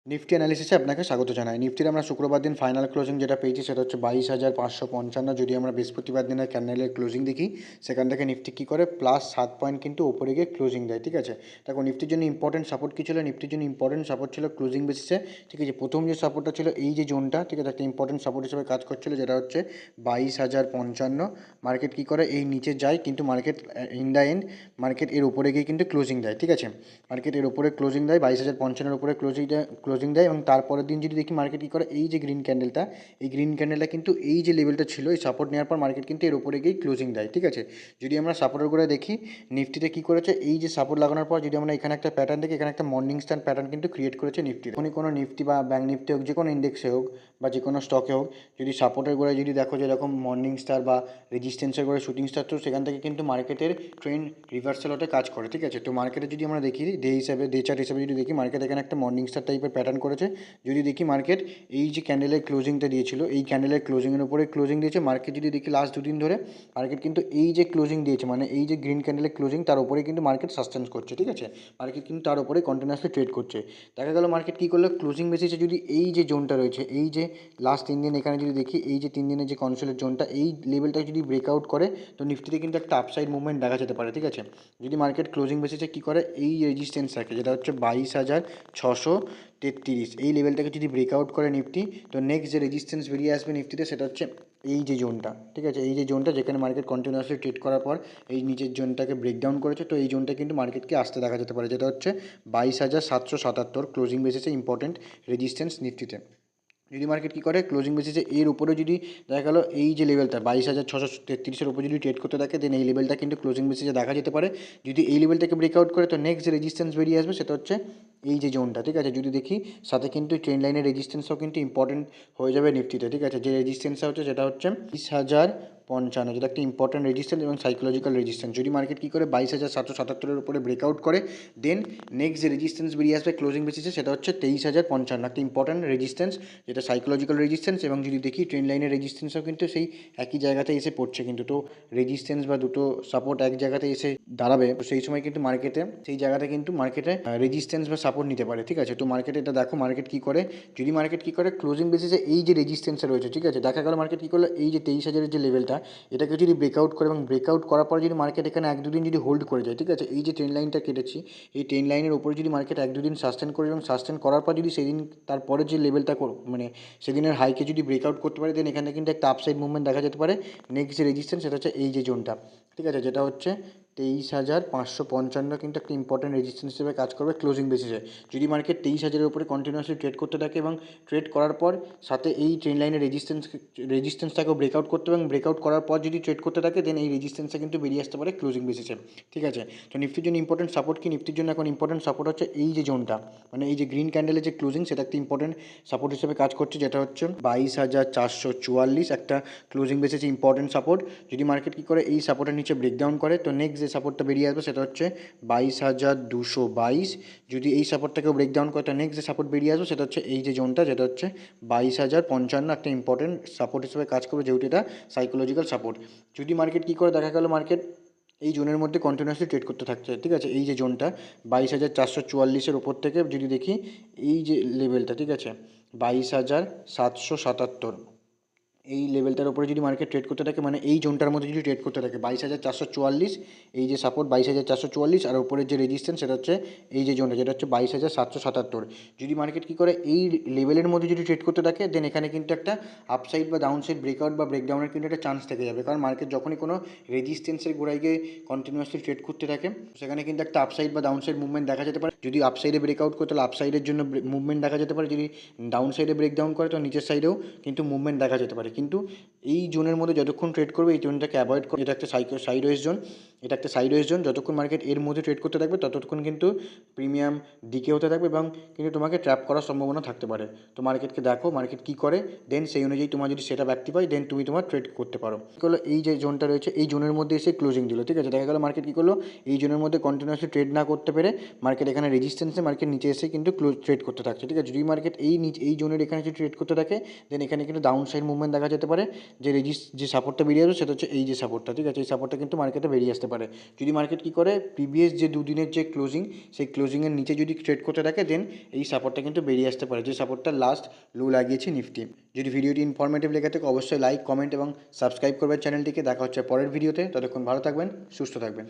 Nifty অ্যানালিসিসে আপনাকে স্বাগত জানাই। নিফটির আমরা শুক্রবার দিন ফাইনাল ক্লোজিং যেটা পেয়েছি সেটা হচ্ছে 22,555। যদি আমরা বৃহস্পতিবার দিনের ক্যান্ডেলের ক্লোজিং দেখি, সেখান থেকে নিফটি কী করে +7 পয়েন্ট কিন্তু ওপরে গিয়ে ক্লোজিং দেয়, ঠিক আছে। দেখো নিফটির জন্য ইম্পর্টেন্ট সাপোর্ট কী ছিল, নিফটির জন্য ইম্পর্টেন্ট সাপোর্ট ছিল ক্লোজিং বেসিসে, ঠিক আছে। প্রথম যে সাপোর্টটা ছিল এই যে জোনটা, ঠিক আছে, একটা ইম্পর্টেন্ট সাপোর্ট হিসেবে কাজ করছিল, যেটা হচ্ছে 22,055। মার্কেট কী করে এই নিচে যায়, কিন্তু market in the end market এর উপরে গিয়ে কিন্তু ক্লোজিং দেয়, ঠিক আছে। মার্কেট এর উপরে ক্লোজিং দেয় 22,055-এর উপরে ক্লোজিং দেয় এবং তারপরের দিন যদি দেখি মার্কেট কী করে, এই যে গ্রিন ক্যান্ডেলটা, এই গ্রিন ক্যান্ডেলটা কিন্তু এই যে লেভেলটা ছিল, এই সাপোর্ট নেওয়ার পর মার্কেট কিন্তু এর উপরে গিয়ে ক্লোজিং দেয়, ঠিক আছে। যদি আমরা সাপোর্টের করে দেখি নিফটিতে কী করেছে, এই যে সাপোর্ট লাগানোর পর যদি আমরা এখানে একটা প্যাটার্ন দেখি, এখানে একটা মর্নিং স্টার প্যাটার্ন কিন্তু ক্রিয়েট করেছে নিফটি। যখনই কোনো নিফটি বা ব্যাঙ্ক নিফটি হোক, যে কোনো ইন্ডেক্সে হোক বা যে কোনো স্টকে হোক, যদি সাপোর্টের গোড়ায় যদি দেখো যে এরকম মর্নিং স্টার বা রেজিস্ট্যান্সের গোড়ায় শুটিং স্টার, তো সেখান থেকে কিন্তু মার্কেটের ট্রেন্ড রিভার্সাল হতে কাজ করে, ঠিক আছে। তো মার্কেটে যদি আমরা দেখি ডে হিসাবে, ডে চার্ট হিসাবে যদি দেখি, মার্কেট এখানে একটা মর্নিং স্টার টাইপের প্যাটার্ন করেছে। যদি দেখি মার্কেট এই যে ক্যান্ডেলের ক্লোজিংটা দিয়েছিল, এই ক্যান্ডেলের ক্লোজিংয়ের উপরে ক্লোজিং দিয়েছে মার্কেট। যদি দেখি লাস্ট দুদিন ধরে মার্কেট কিন্তু এই যে ক্লোজিং দিয়েছে, মানে এই যে গ্রিন ক্যান্ডেলের ক্লোজিং, তার উপরে কিন্তু মার্কেট সাস্টেন্স করছে, ঠিক আছে। মার্কেট কিন্তু তার উপরে কন্টিনিউয়াসলি ট্রেড করছে। দেখা গেল মার্কেট কী করলো, ক্লোজিং বেসিসে যদি এই যে জোনটা রয়েছে, এই যে লাস্ট 3 দিন এখানে যদি দেখি, এই যে 3 দিনের যে কনসোলের জোনটা, এই লেভেলটাকে যদি ব্রেকআউট করে, তো নিফটিতে কিন্তু একটা আপসাইড মুভমেন্ট দেখা যেতে পারে, ঠিক আছে। যদি মার্কেট ক্লোজিং বেসিসে কী করে, এই রেজিস্ট্যান্স রাখে, যেটা হচ্ছে 22,633, এই লেভেলটাকে যদি ব্রেকআউট করে নিফটি, তো নেক্সট যে রেজিস্ট্যান্স বেরিয়ে আসবে নিফটিতে, সেটা হচ্ছে এই যে জোনটা, ঠিক আছে। এই যে জোনটা যেখানে মার্কেট কন্টিনিউয়াসলি ট্রেড করার পর এই নিচের জোনটাকে ব্রেকডাউন করেছে, তো এই জোনটা কিন্তু মার্কেটকে আসতে দেখা যেতে পারে, যেটা হচ্ছে 22,777 ক্লোজিং বেসিসে ইম্পর্টেন্ট রেজিস্ট্যান্স নিফটিতে। যদি মার্কেট কী করে ক্লোজিং বেসিসে এর উপরে যদি দেখা গেলো এই যে লেভেলটা 22,633-এর উপরে যদি ট্রেড করতে থাকে, দেন এই লেভেলটা কিন্তু ক্লোজিং বেসিসে দেখা যেতে পারে। যদি এই লেভেলটাকে ব্রেকআউট করে, তো নেক্সট যে রেজিস্ট্যান্স বেরিয়ে আসবে সেটা হচ্ছে এই যে জোনটা, ঠিক আছে। যদি দেখি সাথে কিন্তু ট্রেন্ড লাইনের রেজিস্ট্যান্সও কিন্তু ইম্পর্টেন্ট হয়ে যাবে নিফটিতে, ঠিক আছে। যে রেজিস্ট্যান্সটা হচ্ছে সেটা হচ্ছে 20,055, যেটা একটা ইম্পর্টেন্ট রেজিস্ট্যান্স এবং সাইকোলজিক্যাল রেজিস্ট্যান্স। যদি মার্কেট কী করে 22,777-এর উপরে ব্রেকআউট করে, দেন নেক্সট যে রেজিস্ট্যান্স বেরিয়ে আসবে ক্লোজিং বেসিসে, সেটা হচ্ছে 23,055, একটা ইম্পর্টেন্ট রেজিস্ট্যান্স, যেটা সাইকোলজিক্যাল রেজিস্ট্যান্স। এবং যদি দেখি ট্রেন্ড লাইনের রেজিস্ট্যান্সও কিন্তু সেই একই জায়গাতে এসে পড়ছে কিন্তু। তো রেজিস্ট্যান্স বা দুটো সাপোর্ট এক জায়গাতে এসে দাঁড়াবে, তো সেই সময় কিন্তু মার্কেটে সেই জায়গাটা কিন্তু মার্কেটে রেজিস্ট্যান্স বা সাপোর্ট নিতে পারে, ঠিক আছে। তো মার্কেটে এটা দেখো মার্কেট কী করে, যদি মার্কেট কী করে ক্লোজিং বেসিসে এই যে রেজিস্ট্যান্সে রয়েছে, ঠিক আছে, দেখা গেল মার্কেট কী করলো, এই যে 23,000-এর যে লেভেলটা, এটাকে যদি ব্রেকআউট করে এবং ব্রেকআউট করার পরে যদি মার্কেট এখানে 1-2 দিন যদি হোল্ড করে যায়, ঠিক আছে, এই যে ট্রেন্ড লাইনটা কেটেছি, এই ট্রেন্ড লাইনের উপরে যদি মার্কেট 1-2 দিন সাস্টেন করে এবং সাস্টেন করার পর যদি সেদিন তারপরে যে লেভেলটা মানে সেদিনের হাইকে যদি ব্রেকআউট করতে পারে, দেন এখানে কিন্তু একটা আপসাইড মুভমেন্ট দেখা যেতে পারে। নেক্সট যে রেজিস্ট্যান্স সেটা হচ্ছে এই যে জোনটা, ঠিক আছে, যেটা হচ্ছে 23,555, কিন্তু একটা ইম্পর্টেন্ট রেজিস্ট্যান্স হিসেবে কাজ করবে ক্লোজিং বেসিসে। যদি মার্কেট 23,000-এর উপরে কন্টিনিউয়াসলি ট্রেড করতে থাকে এবং ট্রেড করার পর সাথে এই ট্রেন্ড লাইনের রেজিস্ট্যান্সটাকেও ব্রেকআউট করতে এবং ব্রেকআউট করার পর যদি ট্রেড করতে থাকে, দেন এই রেজিস্ট্যান্সটা কিন্তু বেরিয়ে আসতে পারে ক্লোজিং বেসিসে, ঠিক আছে। তো নিফটির জন্য ইম্পর্টেন্ট সাপোর্ট কি, নিফটির জন্য এখন ইম্পর্টেন্ট সাপোর্ট হচ্ছে এই যে জোনটা, মানে এই যে গ্রিন ক্যান্ডেলের যে ক্লোজিং, সেটা একটা ইম্পর্টেন্ট সাপোর্ট হিসেবে কাজ করছে, যেটা হচ্ছে 22,444, একটা ক্লোজিং বেসিসে ইম্পর্টেন্ট সাপোর্ট। যদি মার্কেট কী করে এই সাপোর্টের নিচে ব্রেকডাউন করে, তো নেক্সট যে সাপোর্টটা বেরিয়ে আসবে সেটা হচ্ছে 22,222। যদি এই সাপোর্টটাকেও ব্রেকডাউন করে, তো নেক্সট যে সাপোর্ট বেরিয়ে আসবে সেটা হচ্ছে এই যে জোনটা, যেটা হচ্ছে 22,055, একটা ইম্পর্টেন্ট সাপোর্ট হিসেবে কাজ করবে, যেহেতু এটা সাইকোলজিক্যাল সাপোর্ট। যদি মার্কেট কী করে দেখা গেল মার্কেট এই জোনের মধ্যে কন্টিনিউয়াসলি ট্রেড করতে থাকছে, ঠিক আছে, এই যে জোনটা 22,444-এর ওপর থেকে যদি দেখি এই যে লেভেলটা, ঠিক আছে, 22,777, এই লেভেলটার উপরে যদি মার্কেট ট্রেড করতে থাকে, মানে এই জোনটার মধ্যে যদি ট্রেড করতে থাকে 22,444, এই যে সাপোর্ট 22,444, আর উপরের যে রেজিস্ট্যান্স সেটা হচ্ছে এই যে জোনটা, যেটা হচ্ছে 22,777। যদি মার্কেট কী করে এই লেভেলের মধ্যে যদি ট্রেড করতে থাকে, দেন এখানে কিন্তু একটা আপসাইড বা ডাউনসাইড ব্রেকআউট বা ব্রেকডাউনের কিন্তু একটা চান্স থেকে যাবে, কারণ মার্কেট যখনই কোনো রেজিস্ট্যান্সের গোড়ায় গিয়ে কন্টিনিউয়াসলি ট্রেড করতে থাকে, সেখানে কিন্তু একটা আপসাইড বা ডাউনসাইড মুভমেন্ট দেখা যেতে পারে। যদি আপসাইডে ব্রেকআউট করে, তাহলে আপসাইডের জন্য মুভমেন্ট দেখা যেতে পারে। যদি ডাউন সাইডে ব্রেকডাউন করে, তো নিচের সাইডেও কিন্তু মুভমেন্ট দেখা যেতে পারে। কিন্তু এই জোনের মধ্যে যতক্ষণ ট্রেড করবে, এই জোনটাকে অ্যাভয়েড করে, এটা একটা সাইডওয়েজ জোন, এটা একটা সাইডওয়েজ জোন, যতক্ষণ মার্কেট এর মধ্যে ট্রেড করতে থাকবে ততক্ষণ কিন্তু প্রিমিয়াম ডিকে হতে থাকবে এবং কিন্তু তোমাকে ট্র্যাপ করার সম্ভাবনা থাকতে পারে। তো মার্কেটকে দেখো মার্কেট কী করে, দেন সেই অনুযায়ী তোমার যদি সেটা অ্যাক্টিভ হয়, দেন তুমি তোমার ট্রেড করতে পারো। কী করলো, এই যে জোনটা রয়েছে এই জোনের মধ্যে এসে ক্লোজিং দিল, ঠিক আছে। দেখা গেলো মার্কেট কী করলো, এই জোনের মধ্যে কন্টিনিউয়াসলি ট্রেড না করতে পেরে মার্কেট এখানে রেজিস্ট্যান্সে মার্কেট নিচে এসে কিন্তু ট্রেড করতে থাকছে, ঠিক আছে। যদি মার্কেট এই জোনের এখানে যদি ট্রেড করতে থাকে, দেন এখানে কিন্তু ডাউন সাইড মুভমেন্ট দেখা দেখা যেতে পারে যে সাপোর্টটা বেরিয়ে আসবে সেটা হচ্ছে এই যে সাপোর্টটা, ঠিক আছে, এই সাপোর্টটা কিন্তু মার্কেটে বেরিয়ে আসতে পারে। যদি মার্কেট কী করে প্রিভিয়াস যে দুদিনের যে ক্লোজিং, সেই ক্লোজিংয়ের নিচে যদি ট্রেড করতে থাকে দেন এই সাপোর্টটা কিন্তু বেরিয়ে আসতে পারে, যে সাপোর্টটা লাস্ট লো লাগিয়েছে নিফটি। যদি ভিডিওটি ইনফরমেটিভ লেগে থাকে অবশ্যই লাইক, কমেন্ট এবং সাবস্ক্রাইব করবেন চ্যানেলটিকে। দেখা হচ্ছে পরের ভিডিওতে, ততক্ষণ ভালো থাকবেন, সুস্থ থাকবেন।